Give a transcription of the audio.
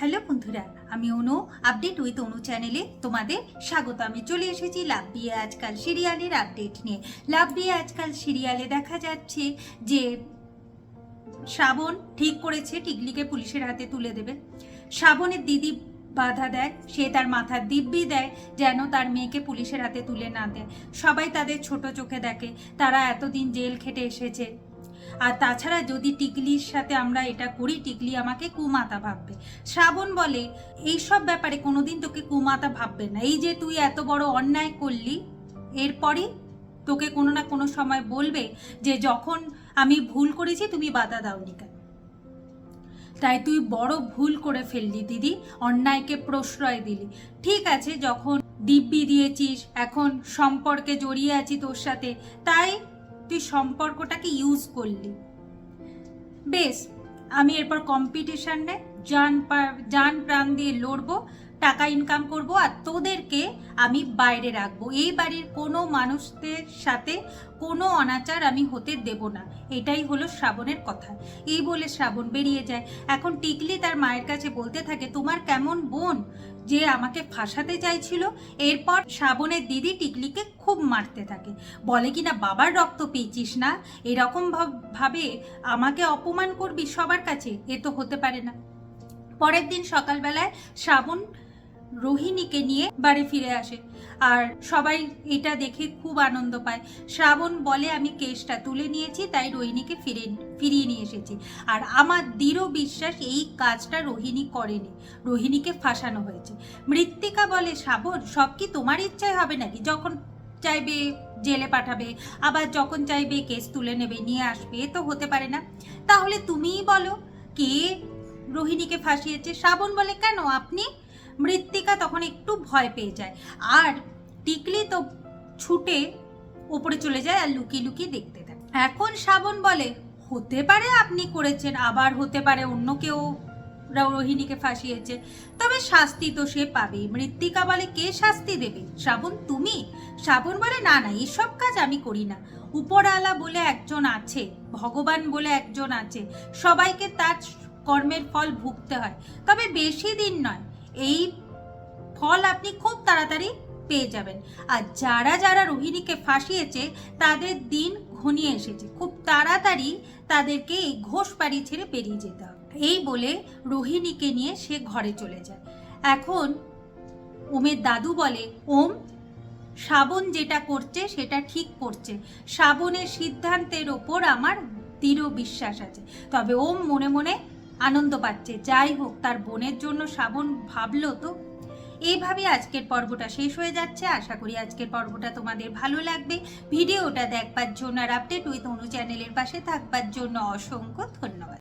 Hello বন্ধুরা, আমি অনু। Update with অনু চ্যানেলে তোমাদের স্বাগত। আমি চলে এসেছি লাভ বিয়ে আজকাল সিরিয়ালের আপডেট নিয়ে। লাভ বিয়ে আজকাল সিরিয়ালে দেখা যাচ্ছে যে শ্রাবণ ঠিক করেছে টিকলিকে পুলিশের হাতে তুলে দেবে। শ্রাবণের দিদি বাধা দেয়, সে তার মাথার দিব্যি দেয় যেন তার মেয়েকে পুলিশের হাতে তুলে না দেয়। সবাই তাদের ছোট চোখে দেখে, তারা এতদিন জেল খেটে এসেছে। আর তাছাড়া যদি টিকলির সাথে আমরা এটা করি, টিকলি আমাকে কুমাতা ভাববে। শ্রাবণ বলে এইসব ব্যাপারে কোনোদিন তোকে কুমাতা ভাববে না। এই যে তুই এত বড় অন্যায় করলি, এরপরই তোকে কোনো না কোনো সময় বলবে যে যখন আমি ভুল করেছি তুমি বাধা দাওনি কেন। তাই তুই বড় ভুল করে ফেললি দিদি, অন্যায়কে প্রশ্রয় দিলি। ঠিক আছে, যখন দিব্যি দিয়েছিস, এখন সম্পর্কে জড়িয়ে আছি তোর সাথে, তাই তুই সম্পর্কটাকে ইউজ করলি। বেশ, আমি এরপর কম্পিটিশনে জান প্রাণ দিয়ে লড়বো, টাকা ইনকাম করব, আর তোদেরকে আমি বাইরে রাখবো। এই বাড়ির কোনো মানুষদের সাথে কোনো অনাচার আমি হতে দেব না। এটাই হলো শ্রাবণের কথা। এই বলে শ্রাবণ বেরিয়ে যায়। এখন টিকলি তার মায়ের কাছে বলতে থাকে, তোমার কেমন বোন যে আমাকে ফাঁসাতে চাইছিল। এরপর শ্রাবণের দিদি টিকলিকে খুব মারতে থাকে, বলে কিনা বাবার রক্ত পেয়েছিস না, এরকম ভাবে আমাকে অপমান করবি সবার কাছে, এ তো হতে পারে না। পরের দিন সকালবেলায় শ্রাবণ রোহিণীকে নিয়ে বাড়ি ফিরে আসে, আর সবাই এটা দেখে খুব আনন্দ পায়। শ্রাবণ বলে আমি কেসটা তুলে নিয়েছি, তাই রোহিণীকে ফিরিয়ে নিয়ে এসেছি। আর আমার দৃঢ় বিশ্বাস এই কাজটা রোহিণী করেনি, রোহিণীকে ফাঁসানো হয়েছে। মৃত্তিকা বলে শ্রাবণ সব কি তোমার ইচ্ছায় হবে নাকি? যখন চাইবে জেলে পাঠাবে, আবার যখন চাইবে কেস তুলে নেবে নিয়ে আসবে, এ তো হতে পারে না। তাহলে তুমিই বলো কে রোহিণীকে ফাঁসিয়েছে? শ্রাবণ বলে কেন আপনি? মৃত্তিকা তখন একটু ভয় পেয়ে যায়, আর টিকলি তো ছুটে উপরে চলে যায় আর লুকিয়ে লুকিয়ে দেখতে থাকে। এখন শ্রাবণ বলে হতে পারে আপনি করেছেন, আবার হতে পারে অন্য কেউ রোহিণীকে ফাঁসিয়েছে, তবে শাস্তি তো সে পাবে। মৃত্তিকা বলে কে শাস্তি দেবে? শ্রাবণ তুমি? শ্রাবণ বলে না না, এইসব কাজ আমি করি না। উপরওয়ালা বলে একজন আছে, ভগবান বলে একজন আছে, সবাইকে তার কর্মের ফল ভুগতে হয়, তবে বেশি দিন নয়, এই ফল আপনি খুব তাড়াতাড়ি পেয়ে যাবেন। আর যারা যারা রোহিণীকে ফাঁসিয়েছে তাদের দিন ঘনিয়ে এসেছে, খুব তাড়াতাড়ি তাদেরকে এই ঘোষ বাড়ি ছেড়ে বেরিয়ে যেতে হবে। এই বলে রোহিণীকে নিয়ে সে ঘরে চলে যায়। এখন ওমের দাদু বলে, ওম, শ্রাবণ যেটা করছে সেটা ঠিক করছে, শ্রাবণের সিদ্ধান্তের ওপর আমার দৃঢ় বিশ্বাস আছে। তবে ওম মনে মনে আনন্দ পাচ্ছে, যাই হোক তার বোনের জন্য শ্রাবণ ভাবলো তো। এইভাবে আজকের পর্বটা শেষ হয়ে যাচ্ছে। আশা করি আজকের পর্বটা তোমাদের ভালো লাগবে। ভিডিওটা দেখবার জন্য আর আপডেট উইথ অনু চ্যানেলের পাশে থাকবার জন্য অসংখ্য ধন্যবাদ।